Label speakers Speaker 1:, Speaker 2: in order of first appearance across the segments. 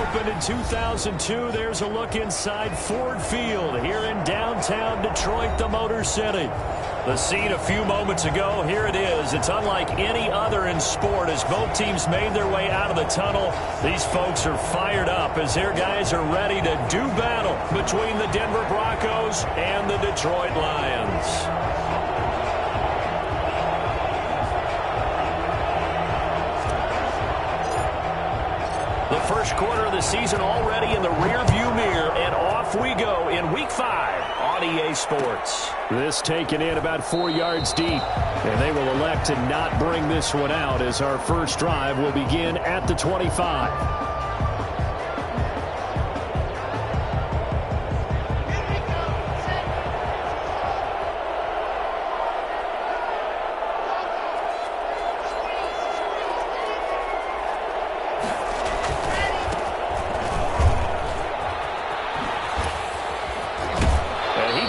Speaker 1: opened in 2002. There's a look inside Ford Field here in downtown Detroit, the Motor City. The scene a few moments ago, here it is. It's unlike any other in sport as both teams made their way out of the tunnel. These folks are fired up as their guys are ready to do battle between the Denver Broncos and the Detroit Lions. The first quarter of the season already in the rearview mirror, and off we go in Week 5 on EA Sports. This taken in about 4 yards deep, and they will elect to not bring this one out as our first drive will begin at the 25.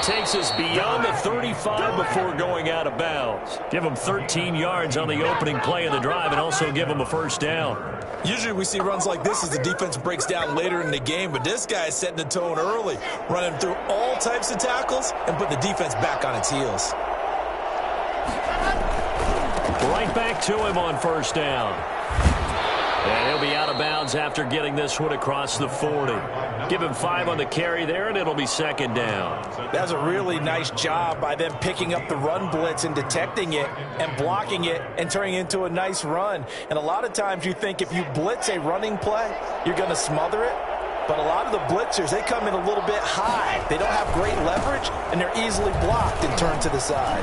Speaker 1: Takes us beyond the 35 before going out of bounds. Give them 13 yards on the opening play of the drive and also give them a first down.
Speaker 2: Usually we see runs like this as the defense breaks down later in the game, but this guy is setting the tone early, running through all types of tackles and put the defense back on its heels.
Speaker 1: Right back to him on first down. And he'll be out of bounds after getting this one across the 40. Give him 5 on the carry there, and it'll be second down.
Speaker 2: That's a really nice job by them picking up the run blitz and detecting it and blocking it and turning it into a nice run. And a lot of times you think if you blitz a running play, you're going to smother it. But a lot of the blitzers, they come in a little bit high. They don't have great leverage, and they're easily blocked and turned to the side.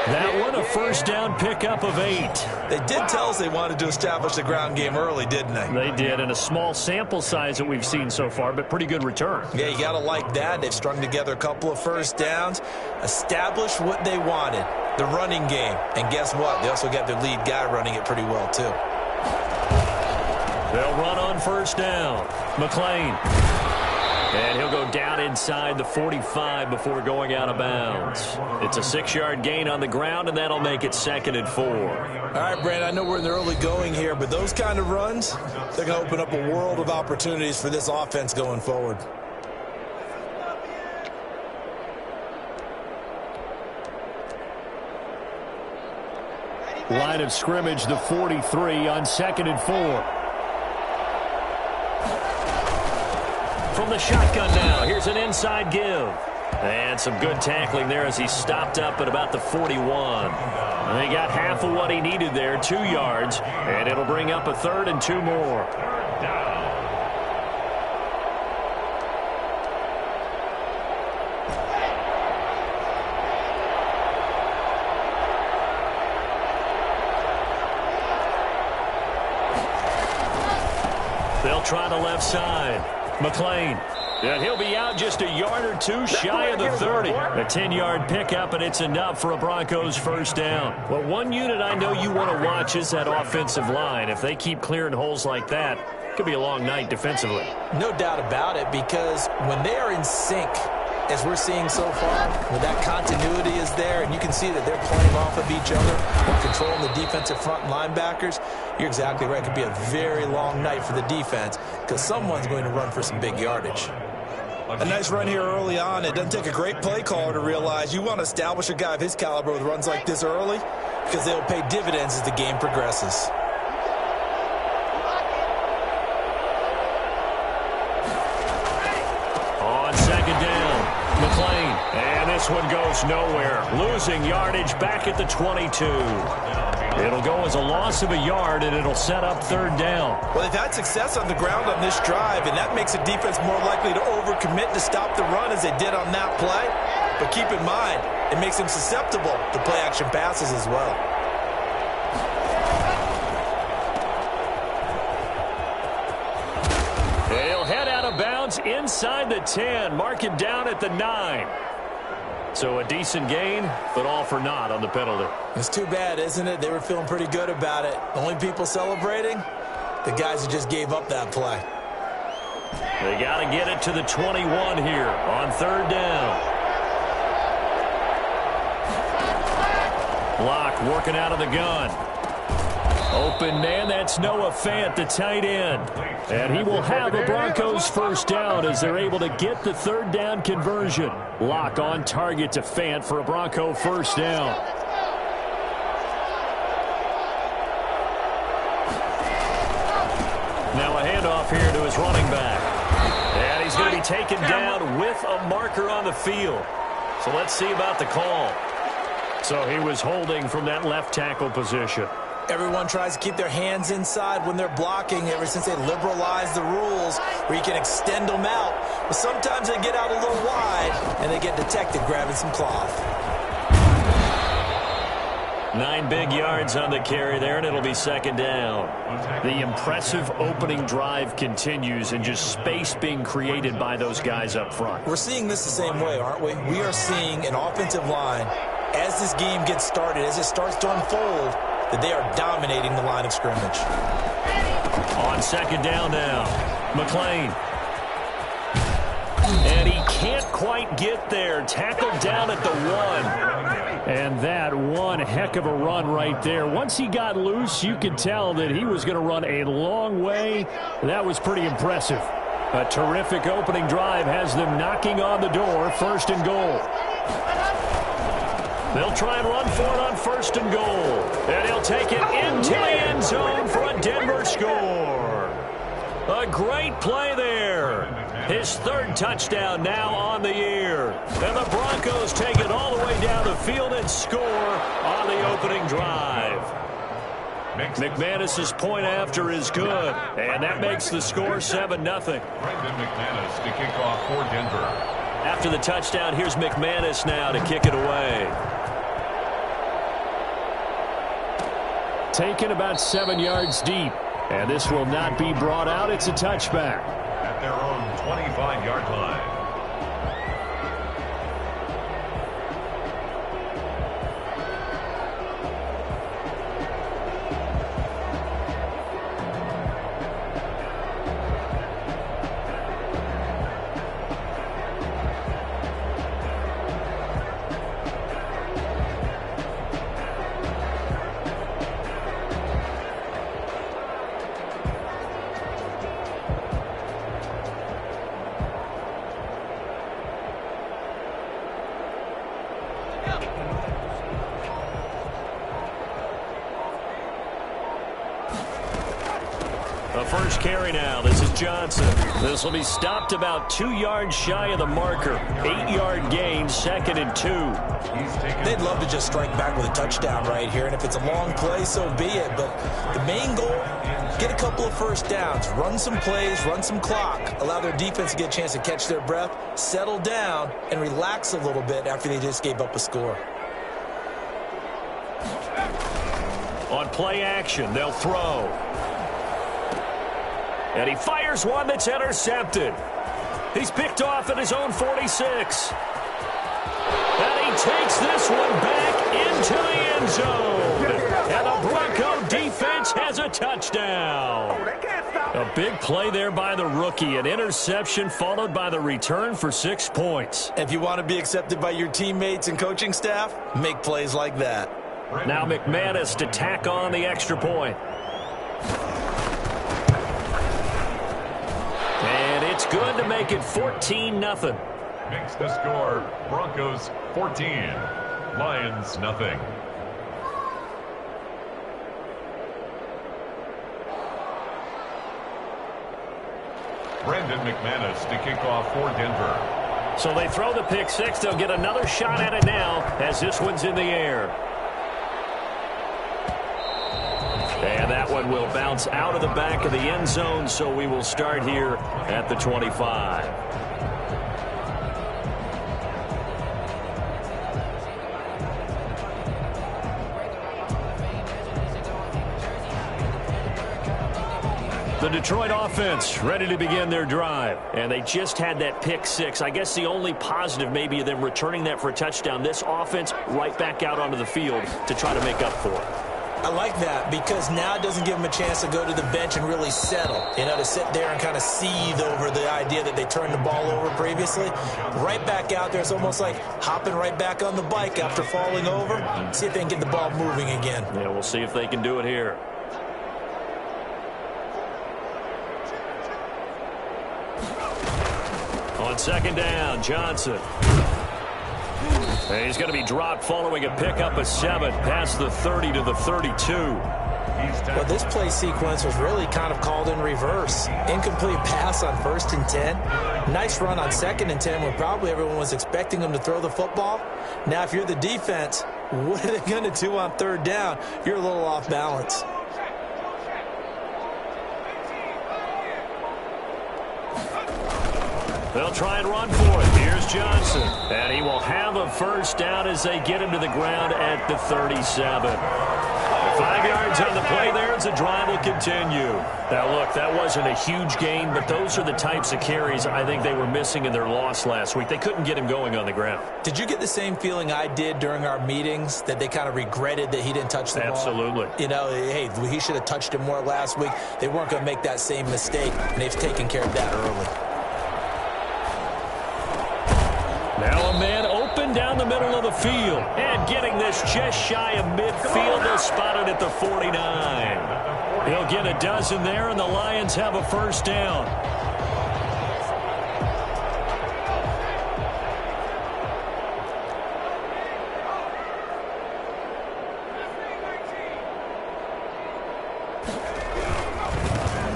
Speaker 1: That one, a first down pickup of 8.
Speaker 2: They did tell us they wanted to establish the ground game early, didn't they?
Speaker 1: They did, and a small sample size that we've seen so far, but pretty good return.
Speaker 2: Yeah, you got to like that. They've strung together a couple of first downs, established what they wanted, the running game. And guess what? They also got their lead guy running it pretty well, too.
Speaker 1: They'll run on first down. McLean. And he'll go down inside the 45 before going out of bounds. It's a 6-yard gain on the ground, and that'll make it 2nd and 4.
Speaker 2: All right, Brand, I know we're in the early going here, but those kind of runs, they're going to open up a world of opportunities for this offense going forward.
Speaker 1: Line of scrimmage, the 43 on 2nd and 4. From the shotgun now, here's an inside give. And some good tackling there as he stopped up at about the 41. And he got half of what he needed there, 2 yards, and it'll bring up a 3rd and 2 more. They'll try the left side. McLean. And he'll be out just a yard or 2 shy of the 30. A 10-yard pickup, and it's enough for a Broncos first down. Well, one unit I know you want to watch is that offensive line. If they keep clearing holes like that, it could be a long night defensively.
Speaker 2: No doubt about it, because when they are in sync, as we're seeing so far, when that continuity is there, and you can see that they're playing off of each other and controlling the defensive front linebackers, you're exactly right. It could be a very long night for the defense because someone's going to run for some big yardage. A nice run here early on. It doesn't take a great play caller to realize you want to establish a guy of his caliber with runs like this early because they'll pay dividends as the game progresses.
Speaker 1: On second down, McLean. And this one goes nowhere. Losing yardage back at the 22. It'll go as a loss of a yard, and it'll set up 3rd down.
Speaker 2: Well, they've had success on the ground on this drive, and that makes the defense more likely to overcommit to stop the run as they did on that play. But keep in mind, it makes them susceptible to play-action passes as well.
Speaker 1: He'll head out of bounds inside the 10. Mark him down at the 9. So a decent gain, but all for naught on the penalty.
Speaker 2: It's too bad, isn't it? They were feeling pretty good about it. The only people celebrating, the guys who just gave up that play.
Speaker 1: They got to get it to the 21 here on 3rd down. Block working out of the gun. Open man, that's Noah Fant, the tight end. And he will have a Broncos first down as they're able to get the third down conversion. Lock on target to Fant for a Bronco first down. Now a handoff here to his running back. And he's going to be taken down with a marker on the field. So let's see about the call. So he was holding from that left tackle position.
Speaker 2: Everyone tries to keep their hands inside when they're blocking ever since they liberalized the rules where you can extend them out. But sometimes they get out a little wide and they get detected grabbing some cloth.
Speaker 1: 9 big yards on the carry there, and it'll be second down. The impressive opening drive continues, and just space being created by those guys up front.
Speaker 2: We're seeing this the same way, aren't we? We are seeing an offensive line, as this game gets started, as it starts to unfold, that they are dominating the line of scrimmage.
Speaker 1: On second down now, McLean. And he can't quite get there. Tackled down at the 1. And that one heck of a run right there. Once he got loose, you could tell that he was going to run a long way. That was pretty impressive. A terrific opening drive has them knocking on the door. First and goal. They'll try and run for it on first and goal. And he'll take it into the end zone for a Denver score. A great play there. His third touchdown now on the year. And the Broncos take it all the way down the field and score on the opening drive. McManus's point after is good. And that makes the score 7-0.
Speaker 3: McManus to kick off for Denver.
Speaker 1: After the touchdown, here's McManus now to kick it away. Taken about 7 yards deep. And this will not be brought out. It's a touchback.
Speaker 3: At their own 25-yard line.
Speaker 1: The first carry now. This is Johnson. This will be stopped about 2 yards shy of the marker. 8-yard gain, 2nd and 2.
Speaker 2: They'd love to just strike back with a touchdown right here, and if it's a long play, so be it. But the main goal, get a couple of first downs, run some plays, run some clock, allow their defense to get a chance to catch their breath, settle down, and relax a little bit after they just gave up a score.
Speaker 1: On play action, they'll throw. And he fires one that's intercepted. He's picked off at his own 46. And he takes this one back into the end zone. And the Bronco defense has a touchdown. A big play there by the rookie. An interception followed by the return for 6 points.
Speaker 2: If you want to be accepted by your teammates and coaching staff, make plays like that.
Speaker 1: Now McManus to tack on the extra point. And it's good to make it 14-0.
Speaker 3: Makes the score Broncos 14, Lions nothing. Brandon McManus to kick off for Denver.
Speaker 1: So they throw the pick six. They'll get another shot at it now as this one's in the air. And that one will bounce out of the back of the end zone, so we will start here at the 25. The Detroit offense ready to begin their drive. And they just had that pick six. I guess the only positive maybe of them returning that for a touchdown. This offense right back out onto the field to try to make up for it.
Speaker 2: I like that because now it doesn't give them a chance to go to the bench and really settle. You know, to sit there and kind of seethe over the idea that they turned the ball over previously. Right back out there, it's almost like hopping right back on the bike after falling over. See if they can get the ball moving again.
Speaker 1: Yeah, we'll see if they can do it here. On second down, Johnson. And he's going to be dropped following a pickup of 7 past the 30 to the 32.
Speaker 2: Well, this play sequence was really kind of called in reverse. Incomplete pass on 1st and 10. Nice run on 2nd and 10 when probably everyone was expecting him to throw the football. Now, if you're the defense, what are they going to do on 3rd down? You're a little off balance.
Speaker 1: They'll try and run for it. Here's Johnson. And he will have a first down as they get him to the ground at the 37. 5 yards on the play there as the drive will continue. Now, look, that wasn't a huge gain, but those are the types of carries I think they were missing in their loss last week. They couldn't get him going on the ground.
Speaker 2: Did you get the same feeling I did during our meetings, that they kind of regretted that he didn't touch the ball?
Speaker 1: Absolutely.
Speaker 2: You know, hey, he should have touched him more last week. They weren't going to make that same mistake, and they've taken care of that early.
Speaker 1: Now a man open down the middle of the field. And getting this just shy of midfield. They'll spot it at the 49. He'll get a dozen there, and the Lions have a first down.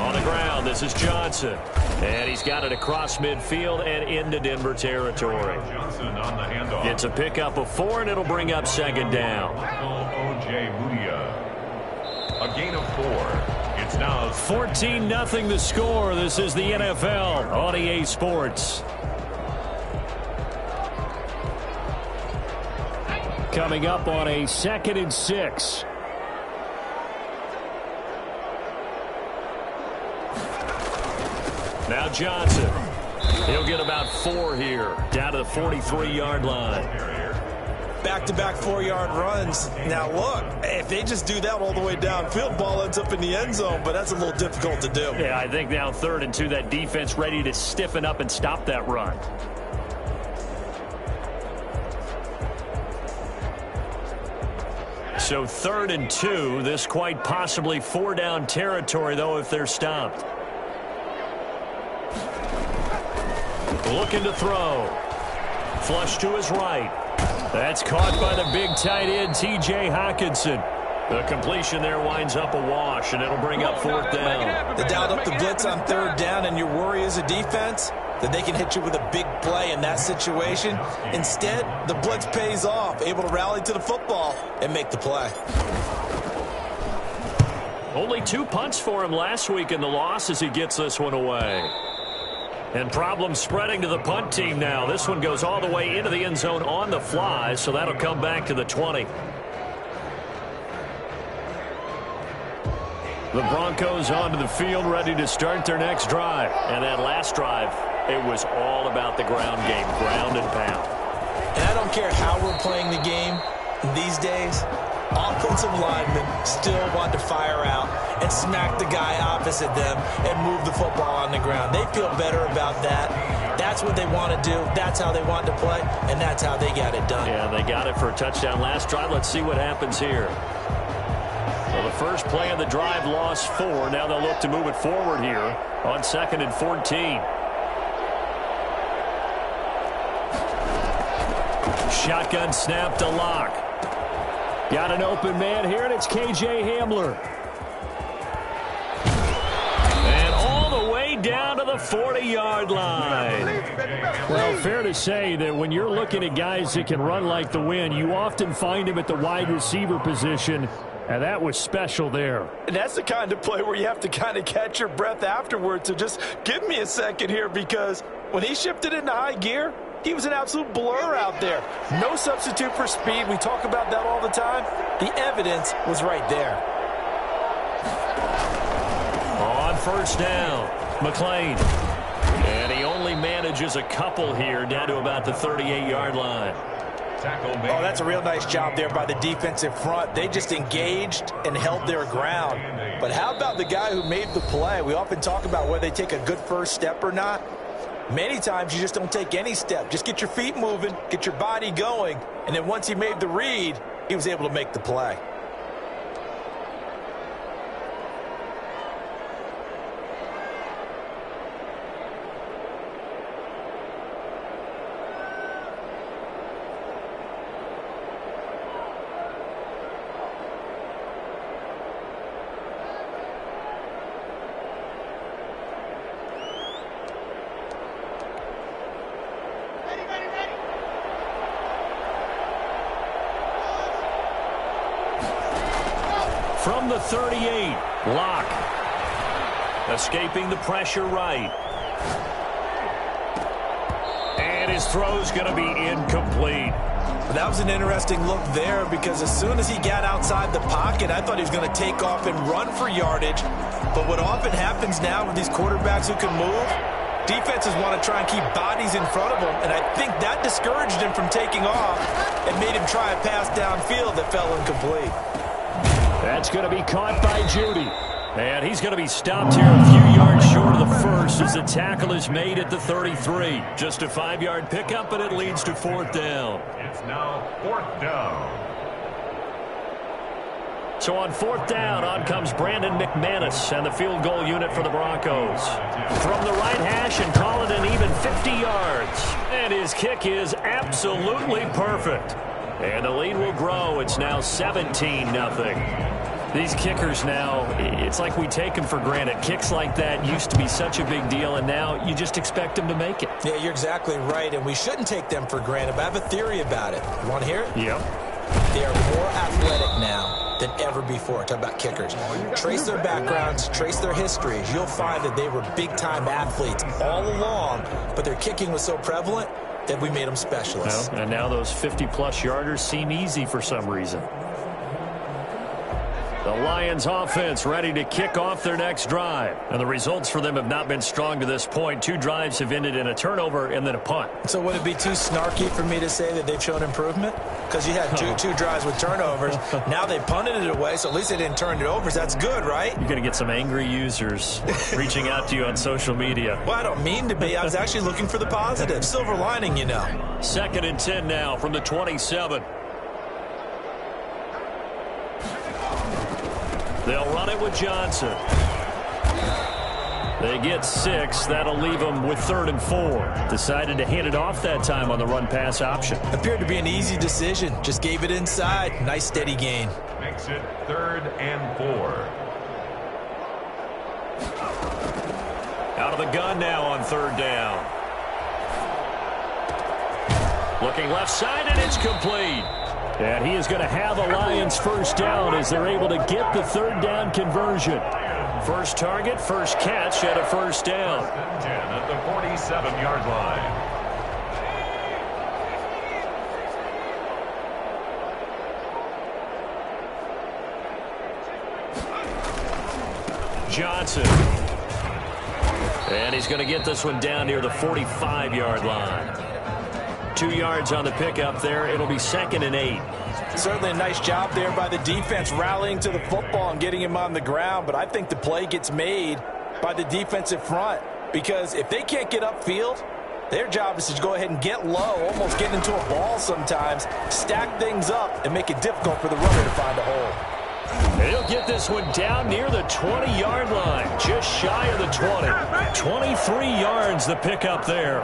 Speaker 1: On the ground, this is Johnson. And he's got it across midfield and into Denver territory.
Speaker 3: Johnson on the handoff.
Speaker 1: It's a pickup of 4, and it'll bring up second down.
Speaker 3: A gain of 4. It's now
Speaker 1: 14-0 the score. This is the NFL on EA Sports. Coming up on a 2nd and 6. Now Johnson. He'll get about 4 here, down to the 43-yard line.
Speaker 2: Back-to-back 4-yard runs. Now, look, if they just do that all the way downfield, ball ends up in the end zone, but that's a little difficult to do.
Speaker 1: Yeah, I think now 3rd and 2, that defense ready to stiffen up and stop that run. So 3rd and 2, this quite possibly 4-down territory, though, if they're stopped. Looking to throw. Flush to his right. That's caught by the big tight end, T.J. Hockenson. The completion there winds up a wash, and it'll bring up 4th down.
Speaker 2: They dialed up the blitz on 3rd down, and your worry as a defense that they can hit you with a big play in that situation. Instead, the blitz pays off, able to rally to the football and make the play.
Speaker 1: Only 2 punts for him last week in the loss as he gets this one away. And problems spreading to the punt team now. This one goes all the way into the end zone on the fly, so that'll come back to the 20. The Broncos onto the field, ready to start their next drive. And that last drive, it was all about the ground game, ground and pound.
Speaker 2: And I don't care how we're playing the game these days, offensive linemen still want to fire out and smack the guy opposite them and move the football on the ground. They feel better about that. That's what they want to do. That's how they want to play, and that's how they got it done.
Speaker 1: Yeah, they got it for a touchdown last drive. Let's see what happens here. Well, the first play of the drive lost 4. Now they'll look to move it forward here on 2nd and 14. Shotgun snap to Locke. Got an open man here, and it's K.J. Hamler. And all the way down to the 40-yard line. Well, fair to say that when you're looking at guys that can run like the wind, you often find him at the wide receiver position, and that was special there.
Speaker 4: And that's the kind of play where you have to kind of catch your breath afterwards. So just give me a second here, because when he shifted into high gear, he was an absolute blur out there. No substitute for speed. We talk about that all the time. The evidence was right there.
Speaker 1: On 1st down, McLean. And he only manages a couple here down to about the 38-yard line.
Speaker 2: Oh, that's a real nice job there by the defensive front. They just engaged and held their ground. But how about the guy who made the play? We often talk about whether they take a good first step or not. Many times you just don't take any step. Just get your feet moving, get your body going, and then once he made the read, he was able to make the play.
Speaker 1: From the 38, Locke. Escaping the pressure right. And his throw's going to be incomplete.
Speaker 2: That was an interesting look there because as soon as he got outside the pocket, I thought he was going to take off and run for yardage. But what often happens now with these quarterbacks who can move, defenses want to try and keep bodies in front of them, and I think that discouraged him from taking off and made him try a pass downfield that fell incomplete.
Speaker 1: That's going to be caught by Judy. And he's going to be stopped here a few yards short of the first as the tackle is made at the 33. Just a 5-yard pickup, and it leads to 4th down.
Speaker 3: It's now 4th down.
Speaker 1: So on 4th down, on comes Brandon McManus and the field goal unit for the Broncos. From the right hash and call it an even 50 yards. And his kick is absolutely perfect. And the lead will grow. It's now 17-0. These kickers now, it's like we take them for granted. Kicks like that used to be such a big deal, and now you just expect them to make it.
Speaker 2: Yeah, you're exactly right, and we shouldn't take them for granted, but I have a theory about it. You want to hear it?
Speaker 1: Yep.
Speaker 2: They are more athletic now than ever before. Talk about kickers. Trace their backgrounds, trace their histories. You'll find that they were big-time athletes all along, but their kicking was so prevalent that we made them specialists.
Speaker 1: Well, and now those 50-plus yarders seem easy for some reason. The Lions offense ready to kick off their next drive. And the results for them have not been strong to this point. 2 drives have ended in a turnover and then a punt.
Speaker 2: So would it be too snarky for me to say that they've shown improvement? Because you had two drives with turnovers. Now they punted it away, so at least they didn't turn it over. So that's good, right?
Speaker 1: You're going to get some angry users reaching out to you on social media.
Speaker 2: Well, I don't mean to be. I was actually looking for the positive. Silver lining, you know.
Speaker 1: 2nd and 10 now from the 27. They'll run it with Johnson. They get 6. That'll leave them with 3rd and 4. Decided to hand it off that time on the run-pass option.
Speaker 2: Appeared to be an easy decision. Just gave it inside. Nice steady gain.
Speaker 3: Makes it 3rd and 4.
Speaker 1: Out of the gun now on 3rd down. Looking left side, and it's complete. And he is going to have a Lions first down as they're able to get the 3rd down conversion. First target, first catch at a first down.
Speaker 3: 10 at the 47-yard line.
Speaker 1: Johnson. And he's going to get this one down near the 45-yard line. 2 yards on the pickup there. It'll be 2nd and 8.
Speaker 4: Certainly a nice job there by the defense rallying to the football and getting him on the ground, but I think the play gets made by the defensive front because if they can't get upfield, their job is to go ahead and get low, almost get into a ball sometimes, stack things up, and make it difficult for the runner to find a hole.
Speaker 1: He'll get this one down near the 20-yard line, just shy of the 20. 23 yards the pickup there.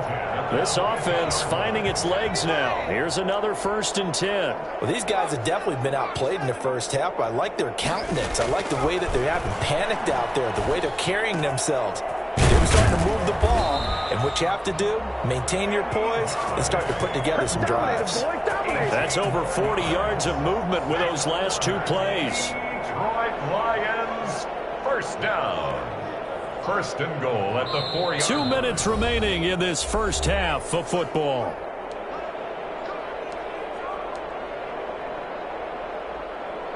Speaker 1: This offense finding its legs now. Here's another 1st and 10.
Speaker 4: Well, these guys have definitely been outplayed in the first half, but I like their countenance. I like the way that they haven't panicked out there, the way they're carrying themselves. They're starting to move the ball, and what you have to do, maintain your poise and start to put together some drives.
Speaker 1: That's over 40 yards of movement with those last 2 plays.
Speaker 3: Detroit Lions, first down. 1st and goal at the 4-yard.
Speaker 1: 2 minutes remaining in this first half of football.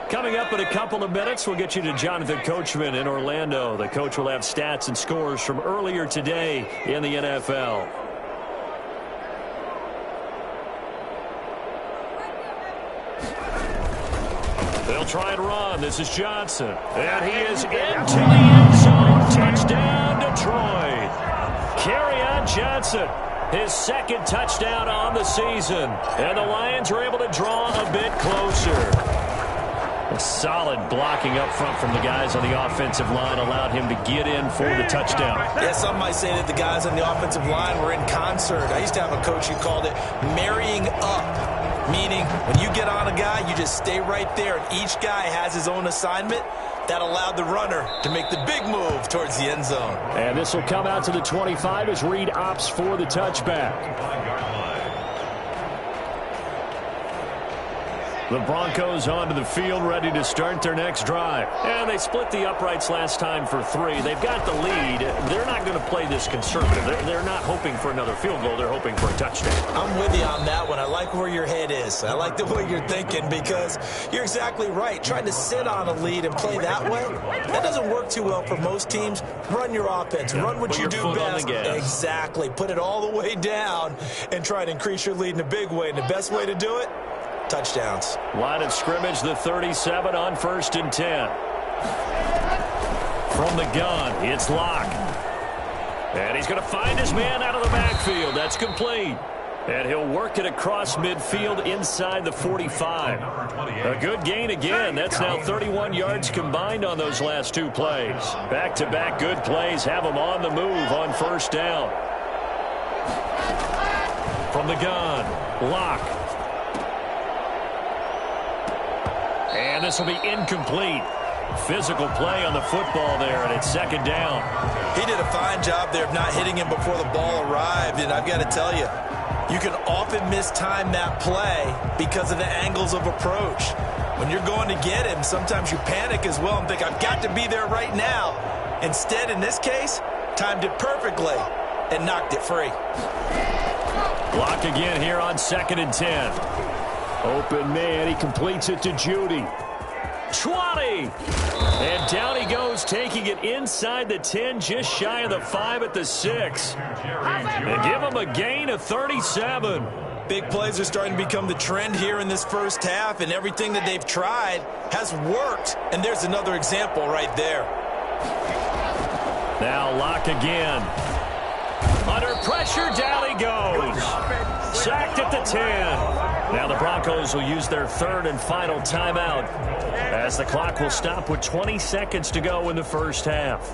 Speaker 1: Coming up in a couple of minutes, we'll get you to Jonathan Coachman in Orlando. The coach will have stats and scores from earlier today in the NFL. They'll try and run. This is Johnson. And he is into the end zone. Touchdown, Detroit. Kerryon Johnson, his 2nd touchdown on the season. And the Lions are able to draw a bit closer. A solid blocking up front from the guys on the offensive line allowed him to get in for the touchdown.
Speaker 2: Yeah, some might say that the guys on the offensive line were in concert. I used to have a coach who called it marrying up, meaning when you get on a guy, you just stay right there, and each guy has his own assignment. That allowed the runner to make the big move towards the end zone.
Speaker 1: And this will come out to the 25 as Reed opts for the touchback. The Broncos onto the field, ready to start their next drive. And they split the uprights last time for 3. They've got the lead. They're not going to play this conservative. They're not hoping for another field goal. They're hoping for a touchdown.
Speaker 2: I'm with you on that one. I like where your head is. I like the way you're thinking because you're exactly right. Trying to sit on a lead and play that way, that doesn't work too well for most teams. Run your offense. Run what you do best. Exactly. Put it all the way down and try to increase your lead in a big way. And the best way to do it, touchdowns.
Speaker 1: Line of scrimmage, the 37 on 1st and 10. From the gun, it's Locke. And he's going to find his man out of the backfield. That's complete. And he'll work it across midfield inside the 45. A good gain again. That's now 31 yards combined on those last 2 plays. Back-to-back good plays have him on the move on 1st down. From the gun, Locke. And this will be incomplete. Physical play on the football there, and it's 2nd down.
Speaker 2: He did a fine job there of not hitting him before the ball arrived, and I've got to tell you, you can often mistime that play because of the angles of approach. When you're going to get him, sometimes you panic as well and think, I've got to be there right now. Instead, in this case, timed it perfectly and knocked it free.
Speaker 1: Block again here on 2nd and 10. Open man, he completes it to Judy. 20! And down he goes, taking it inside the 10, just shy of the 5 at the 6. And give him a gain of 37.
Speaker 2: Big plays are starting to become the trend here in this first half, and everything that they've tried has worked. And there's another example right there.
Speaker 1: Now Locke again. Under pressure, down he goes. Sacked at the 10. Now the Broncos will use their 3rd and final timeout as the clock will stop with 20 seconds to go in the first half.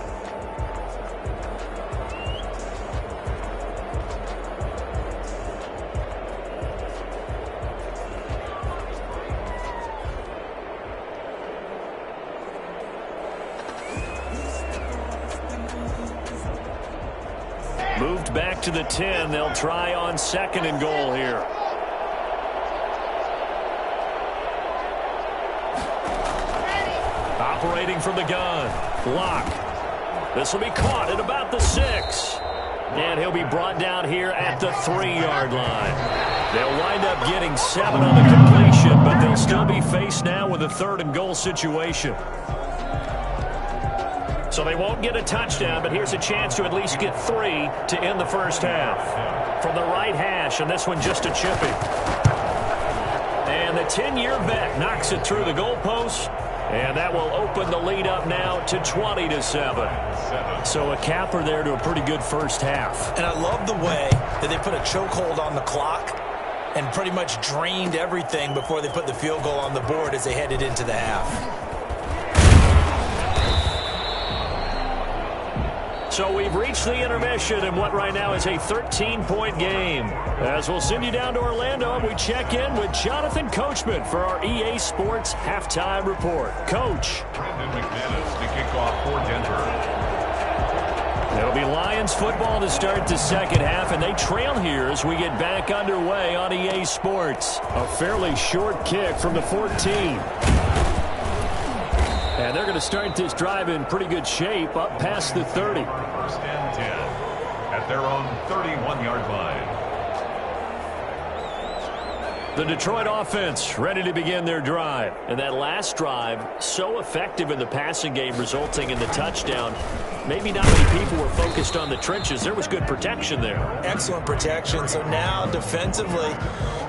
Speaker 1: Moved back to the 10. They'll try on 2nd and goal here. Operating from the gun, Locke. This will be caught at about the 6. And he'll be brought down here at the 3-yard line. They'll wind up getting 7 on the completion, but they'll still be faced now with a 3rd and goal situation. So they won't get a touchdown, but here's a chance to at least get 3 to end the first half. From the right hash, and this one just a chipping. And the 10-year vet knocks it through the goalpost. And that will open the lead up now to 20-7. So a capper there to a pretty good first half.
Speaker 2: And I love the way that they put a chokehold on the clock and pretty much drained everything before they put the field goal on the board as they headed into the half.
Speaker 1: So we've reached the intermission in what right now is a 13-point game. As we'll send you down to Orlando, and we check in with Jonathan Coachman for our EA Sports Halftime Report. Coach.
Speaker 3: Brandon McManus to kick off for Denver.
Speaker 1: It'll be Lions football to start the second half, and they trail here as we get back underway on EA Sports. A fairly short kick from the 14. And they're going to start this drive in pretty good shape up past the 30.
Speaker 3: 1st and 10 at their own 31-yard line.
Speaker 1: The Detroit offense ready to begin their drive. And that last drive, so effective in the passing game, resulting in the touchdown. Maybe not many people were focused on the trenches. There was good protection there.
Speaker 2: Excellent protection. So now defensively,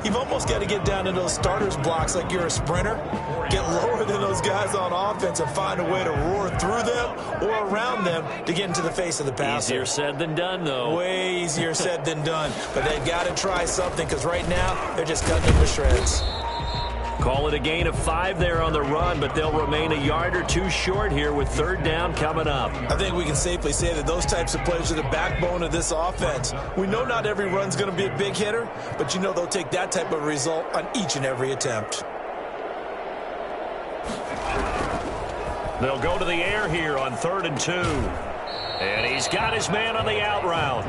Speaker 2: you've almost got to get down to those starters blocks like you're a sprinter. Get lower than those guys on offense and find a way to roar through them or around them to get into the face of the passer.
Speaker 1: Easier said than done, though.
Speaker 2: Way easier said than done. But they've got to try something because right now they're just cutting them to shreds.
Speaker 1: Call it a gain of 5 there on the run, but they'll remain a yard or 2 short here with 3rd down coming up.
Speaker 2: I think we can safely say that those types of plays are the backbone of this offense. We know not every run's going to be a big hitter, but you know they'll take that type of result on each and every attempt.
Speaker 1: They'll go to the air here on 3rd and 2. And he's got his man on the out route.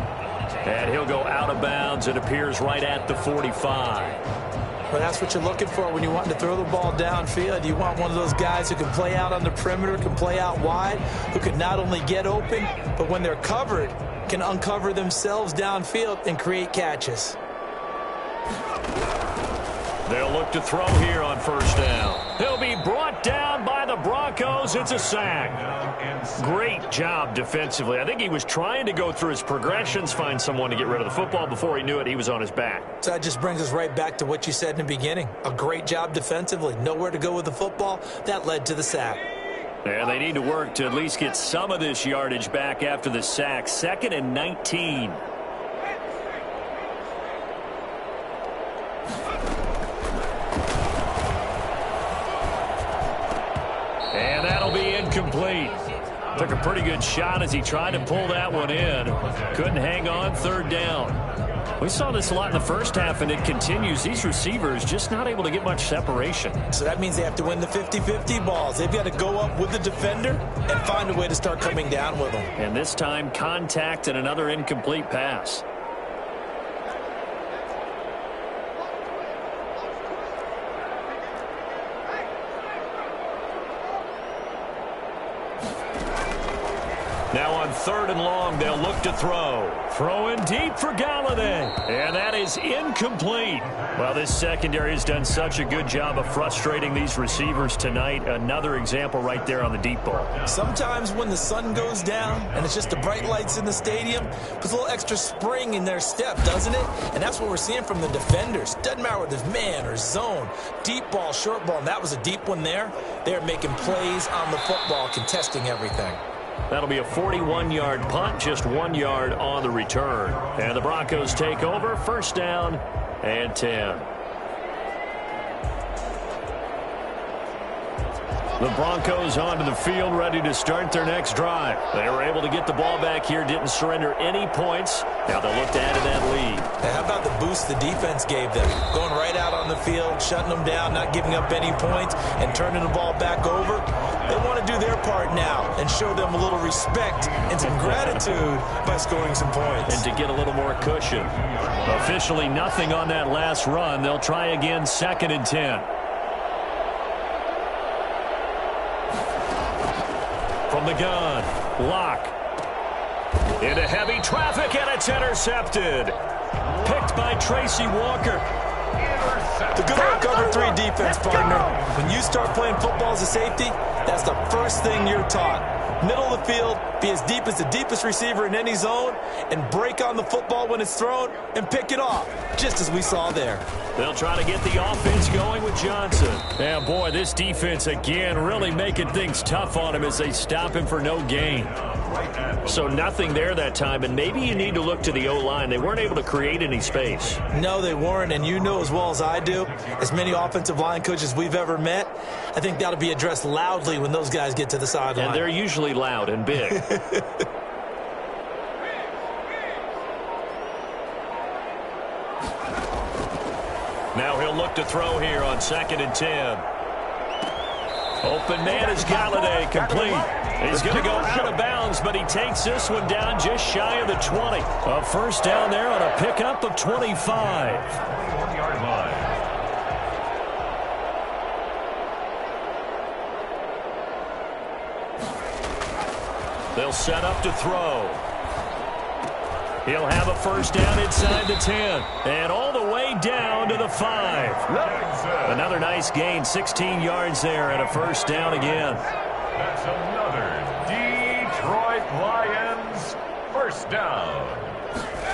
Speaker 1: And he'll go out of bounds. It appears right at the 45.
Speaker 2: Well, that's what you're looking for when you want to throw the ball downfield. You want one of those guys who can play out on the perimeter, can play out wide, who can not only get open, but when they're covered, can uncover themselves downfield and create catches.
Speaker 1: They'll look to throw here on first down. He'll be brought down by the Broncos. It's a sack. Great job defensively. I think he was trying to go through his progressions, find someone to get rid of the football. Before he knew it, he was on his back.
Speaker 2: So that just brings us right back to what you said in the beginning. A great job defensively. Nowhere to go with the football. That led to the sack.
Speaker 1: And they need to work to at least get some of this yardage back after the sack. 2nd and 19. And that'll be incomplete. Took a pretty good shot as he tried to pull that one in. Couldn't hang on, 3rd down. We saw this a lot in the first half, and it continues. These receivers just not able to get much separation.
Speaker 2: So that means they have to win the 50-50 balls. They've got to go up with the defender and find a way to start coming down with them.
Speaker 1: And this time, contact and another incomplete pass. Now on 3rd and long, they'll look to throw. Throwing deep for Galladay. And that is incomplete. Well, this secondary has done such a good job of frustrating these receivers tonight. Another example right there on the deep ball.
Speaker 2: Sometimes when the sun goes down and it's just the bright lights in the stadium, puts a little extra spring in their step, doesn't it? And that's what we're seeing from the defenders. Doesn't matter whether it's man or zone. Deep ball, short ball, and that was a deep one there. They're making plays on the football, contesting everything.
Speaker 1: That'll be a 41-yard punt, just 1 yard on the return. And the Broncos take over, 1st down and 10. The Broncos onto the field, ready to start their next drive. They were able to get the ball back here, didn't surrender any points. Now they'll look to add to that lead.
Speaker 2: Now, how about the boost the defense gave them? Going right out on the field, shutting them down, not giving up any points, and turning the ball back over. They want to do their part now and show them a little respect and some gratitude by scoring some points.
Speaker 1: And to get a little more cushion. Officially nothing on that last run. They'll try again, 2nd and 10. From the gun, Locke. Into heavy traffic, and it's intercepted. Picked by Tracy Walker.
Speaker 2: The good old cover 3 defense, partner. When you start playing football as a safety, that's the first thing you're taught. Middle of the field, be as deep as the deepest receiver in any zone, and break on the football when it's thrown and pick it off, just as we saw there.
Speaker 1: They'll try to get the offense going with Johnson. And boy, this defense again really making things tough on him as they stop him for no gain. So nothing there that time, and maybe you need to look to the O-line. They weren't able to create any space.
Speaker 2: No, they weren't, and you know as well as I do, as many offensive line coaches we've ever met, I think that'll be addressed loudly when those guys get to the sideline.
Speaker 1: And they're usually loud and big. Now he'll look to throw here on 2nd and 10. Open man is Galladay, complete. He's going to go out of bounds, but he takes this one down just shy of the 20. A 1st down there on a pickup of 25.
Speaker 3: 21-yard line.
Speaker 1: They'll set up to throw. He'll have a 1st down inside the 10. And all the way down to the 5. Another nice gain, 16 yards there, and a 1st down again.
Speaker 3: That's another Detroit Lions 1st down.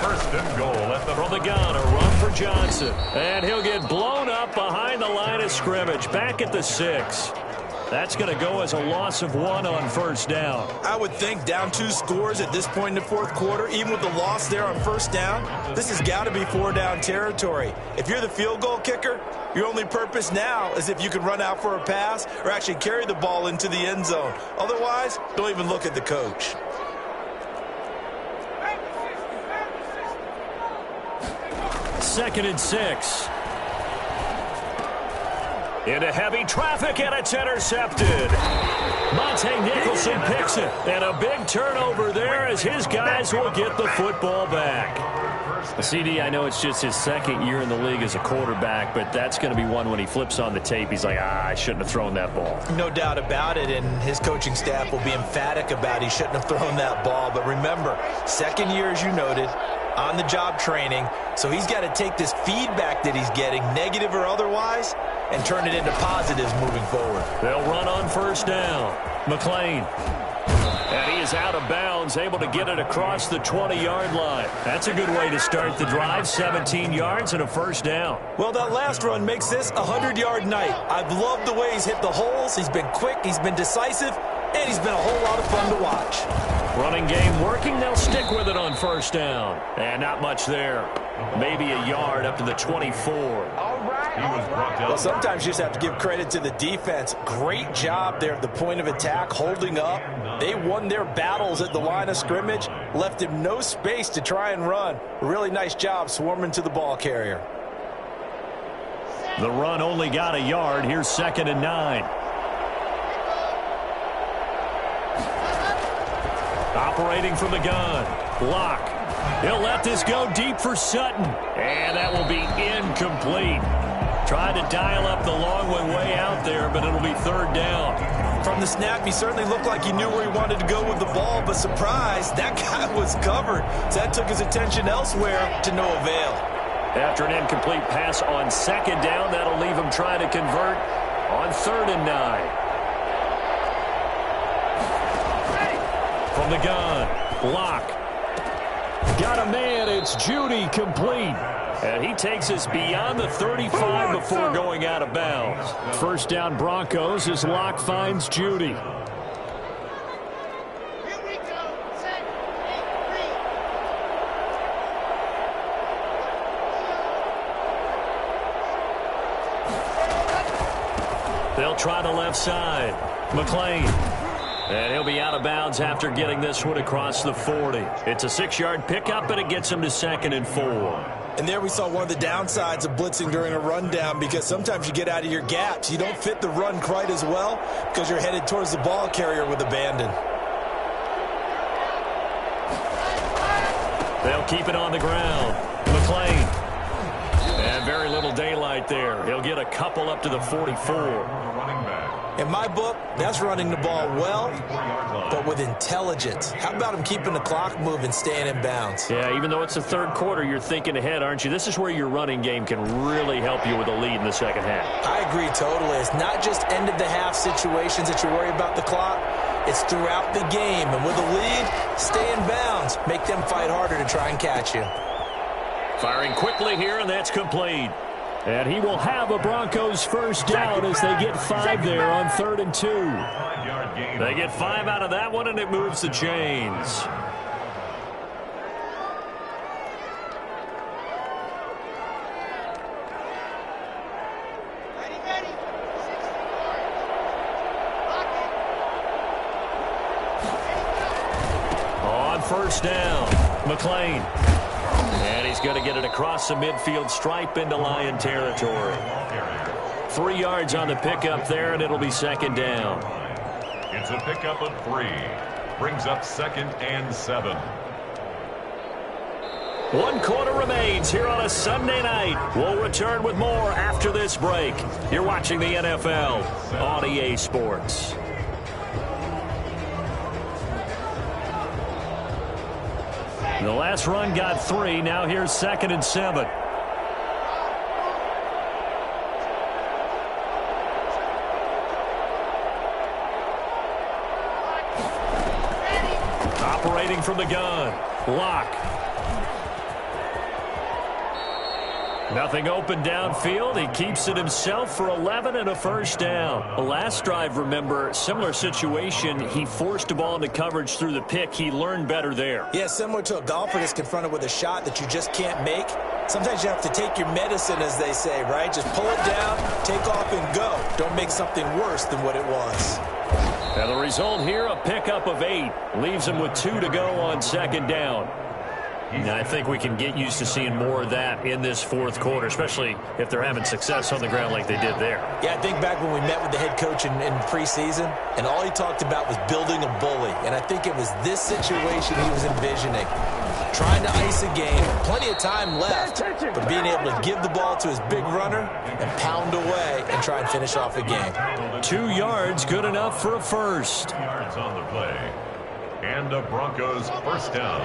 Speaker 3: 1st and goal at the...
Speaker 1: From the gun, a run for Johnson. And he'll get blown up behind the line of scrimmage, back at the 6. That's going to go as a loss of 1 on 1st down.
Speaker 2: I would think down 2 scores at this point in the 4th quarter, even with the loss there on 1st down, this has got to be 4-down territory. If you're the field goal kicker, your only purpose now is if you can run out for a pass or actually carry the ball into the end zone. Otherwise, don't even look at the coach.
Speaker 1: Second and 6. Into heavy traffic, and it's intercepted. Monte Nicholson picks it. And a big turnover there as his guys will get the football back. CD, I know it's just his second year in the league as a quarterback, but that's going to be one when he flips on the tape, he's like, I shouldn't have thrown that ball.
Speaker 2: No doubt about it, and his coaching staff will be emphatic about he shouldn't have thrown that ball. But remember, second year, as you noted, on-the-job training, so he's got to take this feedback that he's getting, negative or otherwise, and turn it into positives moving forward.
Speaker 1: They'll run on first down. McLean. And he is out of bounds, able to get it across the 20-yard line. That's a good way to start the drive, 17 yards and a first down.
Speaker 2: Well, that last run makes this a 100-yard night. I've loved the way he's hit the holes. He's been quick, he's been decisive, and he's been a whole lot of fun to watch.
Speaker 1: Running game working. They'll stick with it on first down. And not much there. Maybe a yard up to the 24.
Speaker 4: Well, sometimes you just have to give credit to the defense. Great job there at the point of attack, holding up. They won their battles at the line of scrimmage, left him no space to try and run. Really nice job swarming to the ball carrier.
Speaker 1: The run only got a yard. Here's 2nd and 9. Operating from the gun. Locke. He'll let this go deep for Sutton. And that will be incomplete. Tried to dial up the long one way out there, but it'll be 3rd down.
Speaker 4: From the snap, he certainly looked like he knew where he wanted to go with the ball, but surprise, that guy was covered. So that took his attention elsewhere to no avail.
Speaker 1: After an incomplete pass on 2nd down, that'll leave him trying to convert on 3rd and 9. From the gun, Locke. Got a man, it's Judy, complete. And he takes us beyond the 35 before going out of bounds. First down Broncos as Locke finds Judy. They'll try the left side. McLean. And he'll be out of bounds after getting this one across the 40. It's a 6-yard pickup, and it gets him to 2nd and 4.
Speaker 4: And there we saw one of the downsides of blitzing during a rundown, because sometimes you get out of your gaps. You don't fit the run quite as well because you're headed towards the ball carrier with abandon.
Speaker 1: They'll keep it on the ground. McLean. And very little daylight there. He'll get a couple up to the 44.
Speaker 2: In my book, that's running the ball well, but with intelligence. How about him keeping the clock moving, staying in bounds?
Speaker 1: Yeah, even though it's the 3rd quarter, you're thinking ahead, aren't you? This is where your running game can really help you with a lead in the 2nd half.
Speaker 2: I agree totally. It's not just end-of-the-half situations that you worry about the clock. It's throughout the game. And with a lead, stay in bounds. Make them fight harder to try and catch you.
Speaker 1: Firing quickly here, and that's complete. And he will have a Broncos first down as they get 5 there on 3rd and 2. They get 5 out of that one, and it moves the chains. On first down, McLean. And he's going to get it across the midfield stripe into Lion territory. 3 yards on the pickup there, and it'll be 2nd down.
Speaker 3: It's a pickup of 3. Brings up 2nd and 7.
Speaker 1: 1 quarter remains here on a Sunday night. We'll return with more after this break. You're watching the NFL on EA Sports. The last run got 3. Now here's 2nd and 7. Operating from the gun. Locke. Nothing open downfield. He keeps it himself for 11 and a first down. The last drive, remember, similar situation. He forced the ball into coverage through the pick. He learned better there.
Speaker 2: Yeah, similar to a golfer that's confronted with a shot that you just can't make. Sometimes you have to take your medicine, as they say, right? Just pull it down, take off, and go. Don't make something worse than what it was.
Speaker 1: And the result here, a pickup of 8. Leaves him with 2 to go on 2nd down. Now, I think we can get used to seeing more of that in this fourth quarter, especially if they're having success on the ground like they did there.
Speaker 2: Yeah, I think back when we met with the head coach in preseason, and all he talked about was building a bully. And I think it was this situation he was envisioning. Trying to ice a game, plenty of time left, but being able to give the ball to his big runner and pound away and try and finish off a game.
Speaker 1: 2 yards, good enough for a first.
Speaker 3: 2 yards on the play. And the Broncos first down.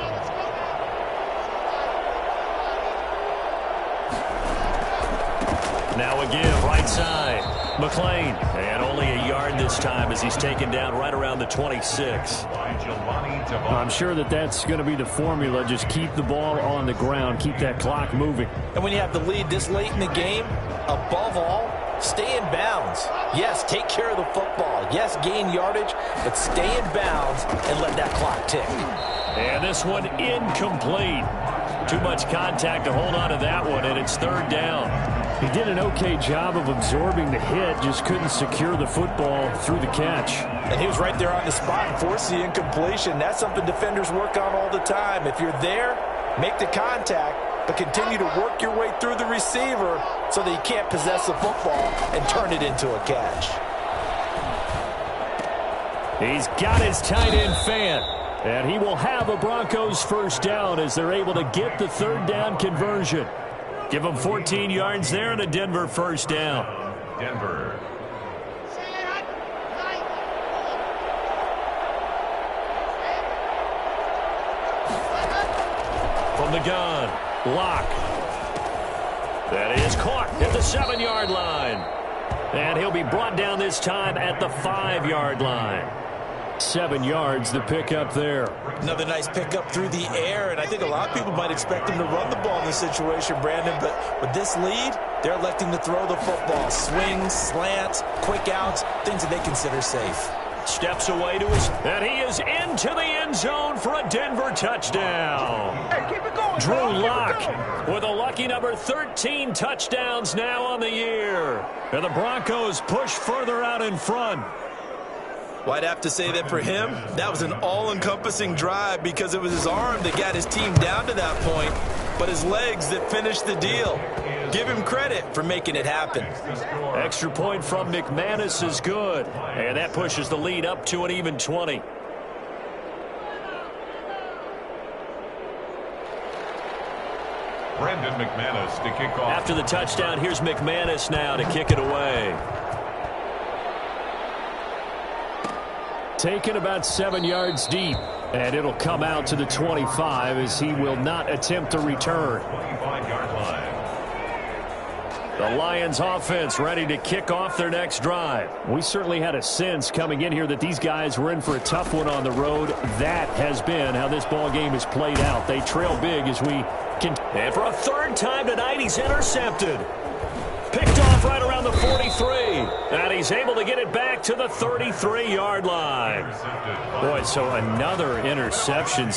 Speaker 1: Now a give, right side. McLean, and only a yard this time as he's taken down right around the 26.
Speaker 5: I'm sure that's going to be the formula. Just keep the ball on the ground. Keep that clock moving.
Speaker 4: And when you have the lead this late in the game, above all, stay in bounds. Yes, take care of the football. Yes, gain yardage, but stay in bounds and let that clock tick.
Speaker 1: And this one incomplete. Too much contact to hold on to that one, and it's third down.
Speaker 5: He did an okay job of absorbing the hit, just couldn't secure the football through the catch.
Speaker 4: And he was right there on the spot and forced the incompletion. That's something defenders work on all the time. If you're there, make the contact, but continue to work your way through the receiver so that you can't possess the football and turn it into a catch.
Speaker 1: He's got his tight end fan. And he will have a Broncos first down as they're able to get the third down conversion. Give them 14 yards there and a Denver first down.
Speaker 3: Denver.
Speaker 1: From the gun, Locke. That is caught at the 7-yard line. And he'll be brought down this time at the 5-yard line.
Speaker 5: 7 yards, the pickup there.
Speaker 2: Another nice pickup through the air, and I think a lot of people might expect him to run the ball in this situation, Brandon, but with this lead, they're electing to throw the football. Swings, slants, quick outs, things that they consider safe.
Speaker 1: Steps away to his, and he is into the end zone for a Denver touchdown.
Speaker 4: Hey, keep it going,
Speaker 1: Drew Lock with a lucky number 13 touchdowns now on the year. And the Broncos push further out in front.
Speaker 4: Well, I'd have to say that for him, that was an all-encompassing drive because it was his arm that got his team down to that point, but his legs that finished the deal. Give him credit for making it happen.
Speaker 1: Extra point from McManus is good, and that pushes the lead up to an even 20.
Speaker 3: Brandon McManus to kick off.
Speaker 1: After the touchdown, here's McManus now to kick it away.
Speaker 5: Taken about 7 yards deep, and it'll come out to the 25 as he will not attempt to return.
Speaker 3: 25-yard line.
Speaker 1: The Lions offense ready to kick off their next drive.
Speaker 5: We certainly had a sense coming in here that these guys were in for a tough one on the road. That has been how this ball game is played out. They trail big as we can.
Speaker 1: And for a third time tonight, he's intercepted. Picked off right around the 43. And he's able to get it back to the 33-yard line.
Speaker 5: Boy, so another interception.